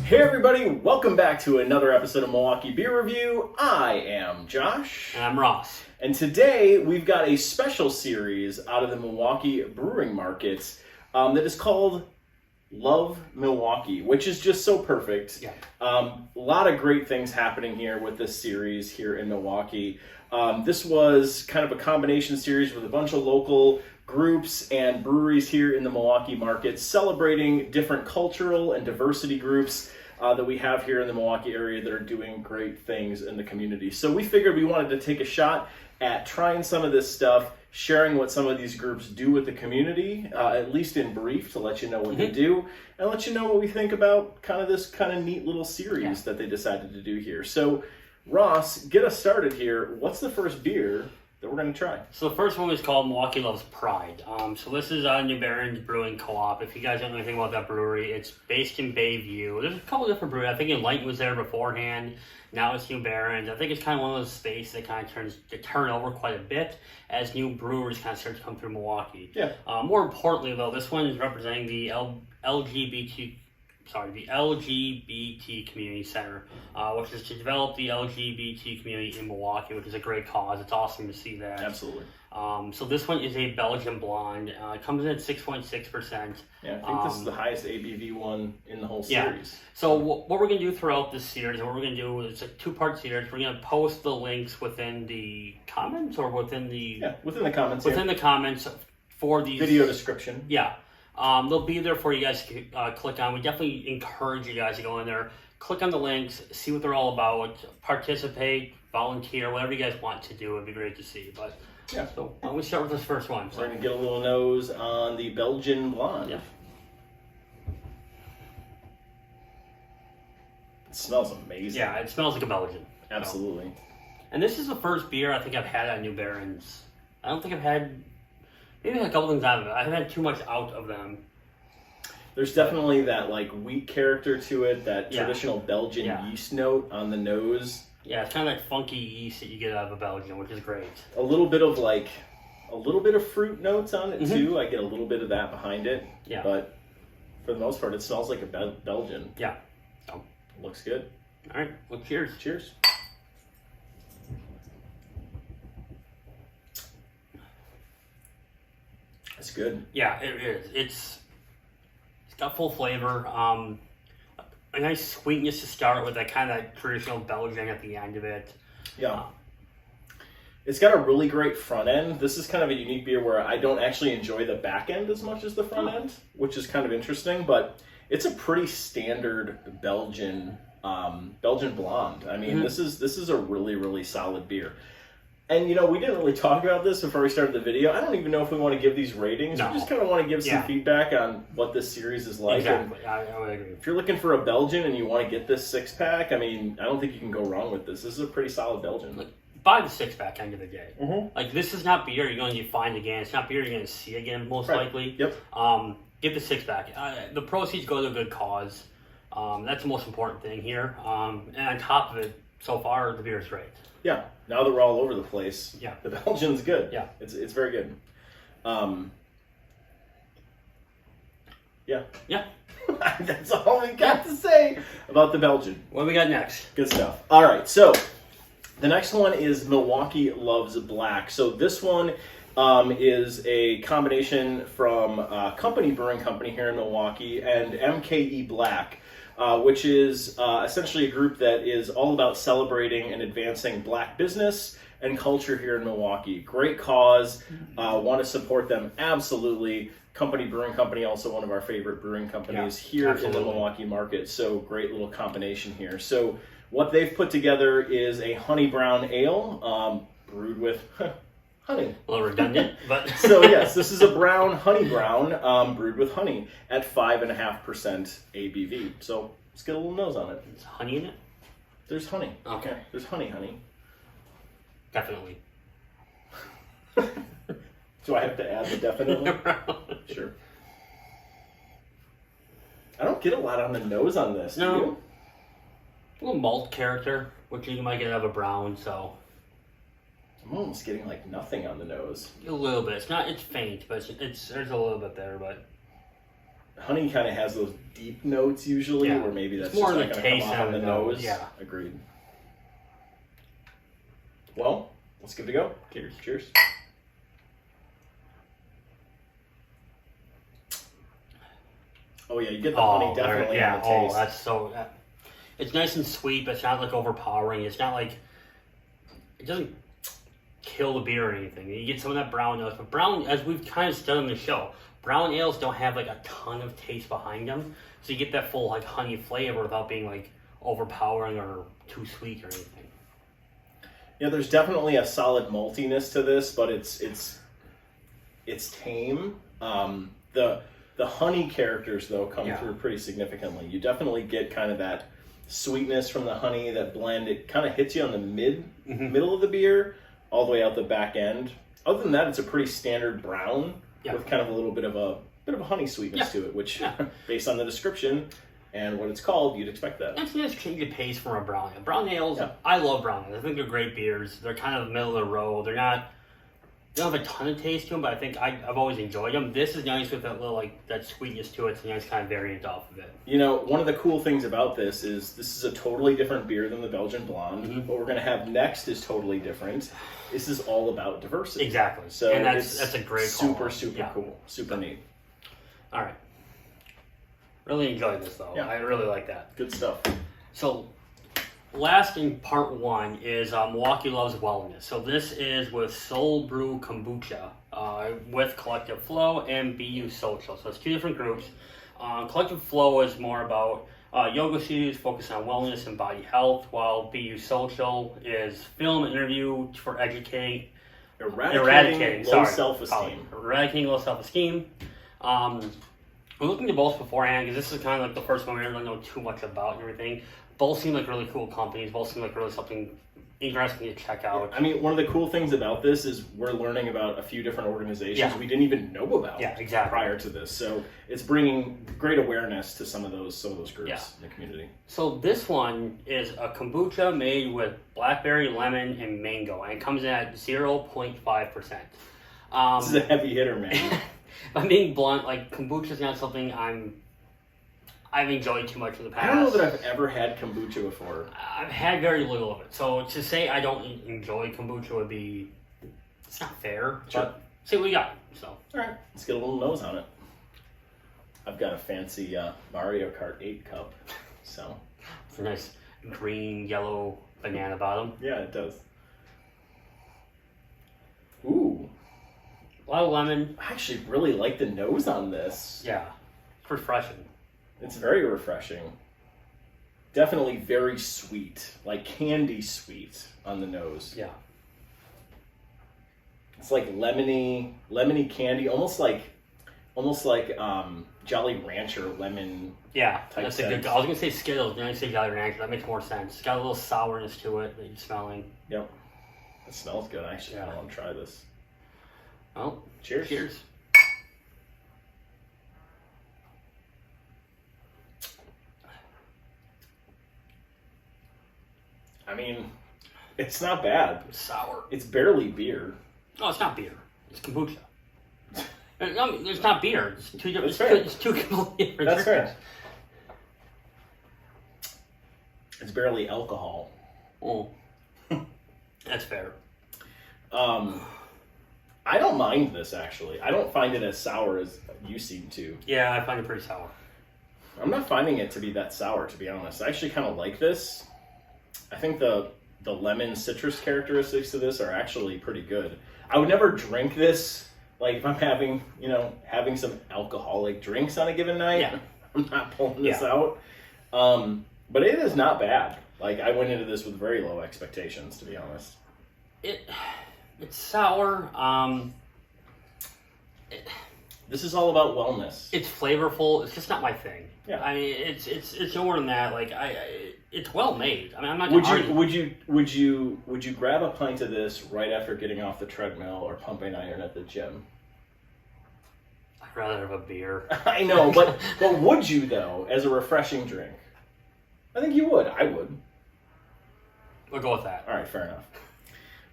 Hey everybody, welcome back to another episode of Milwaukee Beer Review. I am Josh. And I'm Ross. And today we've got a special series out of the Milwaukee brewing market that is called Love Milwaukee, which is just so perfect. Yeah. A lot of great things happening here with this series here in Milwaukee. This was kind of a combination series with a bunch of local groups and breweries here in the Milwaukee market celebrating different cultural and diversity groups that we have here in the Milwaukee area that are doing great things in the community. So we figured we wanted to take a shot at trying some of this stuff, sharing what some of these groups do with the community, at least in brief, to let you know what they do, and let you know what we think about kind of this kind of neat little series that they decided to do here. So Ross, get us started here. What's the first beer that we're going to try? So the first one is called Milwaukee Loves Pride. So this is New Barons Brewing Co-op. If you guys don't know anything about that brewery, it's based in Bayview. There's a couple different breweries. I think Enlighten was there beforehand. Now it's New Barons. I think it's kind of one of those spaces that kind of turn over quite a bit as new brewers kind of start to come through Milwaukee. Yeah. More importantly, though, this one is representing the LGBT Community Center, which is to develop the LGBT community in Milwaukee, which is a great cause. It's awesome to see that. Absolutely. So this one is a Belgian Blonde. It comes in at 6.6%. Yeah, I think this is the highest ABV one in the whole series. Yeah. So what we're going to do throughout this series, and what we're going to do is a two-part series. We're going to post the links within the comments or within the... Yeah, within the comments. Within the comments for these... Video description. Yeah. They'll be there for you guys to click on. We definitely encourage you guys to go in there, click on the links, see what they're all about, participate, volunteer, whatever you guys want to do. It'd be great to see. But yeah, so why don't we start with this first one? We're going to get a little nose on the Belgian Blonde. Yeah. It smells amazing. Yeah, it smells like a Belgian. Absolutely. And this is the first beer I think I've had at New Barons. I don't think I've had... Maybe a couple things out of it. I haven't had too much out of them. There's definitely that like wheat character to it, that traditional Belgian yeast note on the nose. Yeah, it's kind of like funky yeast that you get out of a Belgian, which is great. A little bit of fruit notes on it too. I get a little bit of that behind it. Yeah. But for the most part, it smells like a Belgian. Yeah. So. Looks good. All right. Well, cheers. Cheers. It's good. Yeah, it is. It's got full flavor. A nice sweetness to start with, that kind of traditional Belgian at the end of it. Yeah. It's got a really great front end. This is kind of a unique beer where I don't actually enjoy the back end as much as the front end, which is kind of interesting, but it's a pretty standard Belgian blonde. I mean, this is a really, really solid beer. And, you know, we didn't really talk about this before we started the video. I don't even know if we want to give these ratings. No. We just kind of want to give some feedback on what this series is like. Exactly. I would agree. If you're looking for a Belgian and you want to get this six-pack, I mean, I don't think you can go wrong with this. This is a pretty solid Belgian. Buy the six-pack end of the day. Like, this is not beer you're going to find again. It's not beer you're going to see again, most likely. Yep. Get the six-pack. The proceeds go to a good cause. That's the most important thing here. And on top of it, so far, the beer is great. Yeah, now that we're all over the place, yeah, the Belgian's good. Yeah. It's very good. Yeah. Yeah. That's all we got to say about the Belgian. What do we got next? Good stuff. All right, so the next one is Milwaukee Loves Black. So this one is a combination from Company Brewing Company here in Milwaukee and MKE Black. Which is essentially a group that is all about celebrating and advancing Black business and culture here in Milwaukee. Great cause. Want to support them absolutely. Company Brewing Company, also one of our favorite brewing companies here in the Milwaukee market. So great little combination here. So what they've put together is a honey brown ale brewed with honey. A little redundant, but... So yes, this is a honey brown, brewed with honey at 5.5% ABV. So let's get a little nose on it. Is honey in it? There's honey. Okay. There's honey. Definitely. Do I have to add the definitely? Sure. I don't get a lot on the nose on this, do you? A little malt character, which you might get out of a brown, so... I'm almost getting like nothing on the nose. A little bit. It's faint, but there's a little bit there, but honey kind of has those deep notes usually, Yeah. where maybe that's It's more just in not the going to come taste off on the than the nose, nose. yeah. Agreed. Well, let's give it a go. Cheers. Cheers. Oh yeah, you get the honey definitely on the taste. That's so. It's nice and sweet, but it's not like overpowering. It's not like it doesn't kill the beer or anything. You get some of that brown notes, but brown, as we've kind of done on the show, brown ales don't have like a ton of taste behind them, so you get that full like honey flavor without being like overpowering or too sweet or anything. Yeah, there's definitely a solid maltiness to this, but it's tame. The honey characters though come through pretty significantly. You definitely get kind of that sweetness from the honey, that blend. It kind of hits you on the middle of the beer, all the way out the back end. Other than that, it's a pretty standard brown with kind of a little bit of a honey sweetness to it, which based on the description and what it's called, you'd expect that. That's a nice change of pace from a brown ale. Brown ales, I love brown ales. I think they're great beers. They're kind of middle of the road. They don't have a ton of taste to them, but I think I've always enjoyed them. This is nice with that little like that sweetness to it. It's a nice kind of variant off of it. You know, one of the cool things about this is a totally different beer than the Belgian Blonde. What we're going to have next is totally different. This is all about diversity. Exactly. So and that's a great super cool, super neat. All right. Really enjoyed this though. I really like that. Good stuff. So, last in part one is Milwaukee Loves Wellness. So this is with Soul Brew Kombucha with Collective Flow and BU Social. So it's two different groups. Collective Flow is more about yoga studios focused on wellness and body health, while BU Social is film and interview for eradicating low self-esteem. Eradicating low self-esteem. We're looking to both beforehand because this is kind of like the first one we don't know too much about and everything. Both seem like really cool companies. Both seem like really something interesting to check out. I mean, one of the cool things about this is we're learning about a few different organizations we didn't even know about prior to this. So it's bringing great awareness to some of those groups in the community. So this one is a kombucha made with blackberry, lemon, and mango, and it comes in at 0.5%. This is a heavy hitter, man. If I'm being blunt, like kombucha is not something I've enjoyed too much in the past. I don't know that I've ever had kombucha before. I've had very little of it. So to say I don't enjoy kombucha would be, it's not fair. Sure. But see what we got. So all right, let's get a little nose on it. I've got a fancy Mario Kart 8 cup. So it's a nice green, yellow banana bottom. Yeah, it does. Ooh. A lot of lemon. I actually really like the nose on this. Yeah, it's refreshing. It's very refreshing. Definitely very sweet, like candy sweet on the nose. Yeah. It's like lemony candy, almost like Jolly Rancher lemon. Yeah, type that's sense. a good. I was gonna say Skittles, but I say Jolly Rancher. That makes more sense. It's got a little sourness to it that you're smelling. Yep. It smells good. I actually kind of want to try this. Well, cheers. Cheers. I mean, it's not bad. It's sour. It's barely beer. No, it's not beer. It's kombucha. I mean, it's not beer. It's two different. That's fair. It's two completely different. That's fair. It's barely alcohol. Oh, that's fair. I don't mind this actually. I don't find it as sour as you seem to. Yeah, I find it pretty sour. I'm not finding it to be that sour, to be honest. I actually kind of like this. I think the lemon citrus characteristics of this are actually pretty good. I would never drink this, like if I'm having some alcoholic drinks on a given night. Yeah. I'm not pulling this out. But it is not bad. Like I went into this with very low expectations, to be honest. It's sour. This is all about wellness. It's flavorful. It's just not my thing. Yeah. I mean, it's nowhere than that. Like it's well made. I mean, I'm not. Would you grab a pint of this right after getting off the treadmill or pumping iron at the gym? I'd rather have a beer. I know, but would you though, as a refreshing drink? I think you would. I would. We'll go with that. All right, fair enough.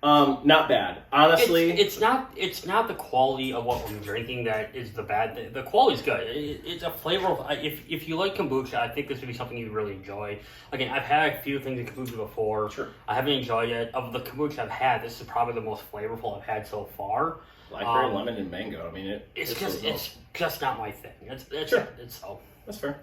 Not bad, honestly. It's not the quality of what I'm drinking that is the bad thing. The quality's good. It's a flavor of, if you like kombucha, I think this would be something you really enjoy. Again, I've had a few things in kombucha before. Sure. I haven't enjoyed it. Of the kombucha I've had, this is probably the most flavorful I've had so far. Blackberry, lemon, and mango. I mean, it's just not my thing. Sure. So that's fair.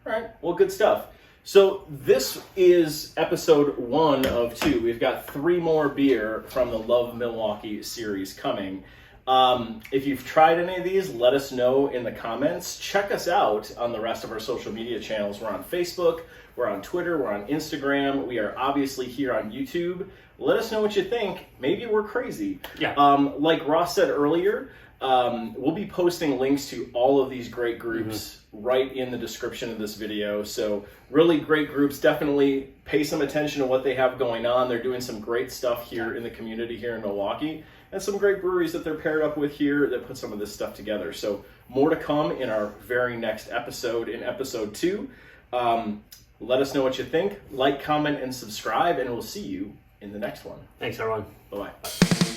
All right. Well, good stuff. So this is episode 1 of 2. We've got 3 more beer from the Love Milwaukee series coming. If you've tried any of these, let us know in the comments. Check us out on the rest of our social media channels. We're on Facebook, we're on Twitter, we're on Instagram. We are obviously here on YouTube. Let us know what you think. Maybe we're crazy. Yeah. Like Ross said earlier, we'll be posting links to all of these great groups right in the description of this video. So really great groups. Definitely pay some attention to what they have going on. They're doing some great stuff here in the community here in Milwaukee, and some great breweries that they're paired up with here that put some of this stuff together. So more to come in our very next episode, in episode 2. Let us know what you think. Like, comment, and subscribe, and we'll see you in the next one. Thanks, everyone. Bye-bye.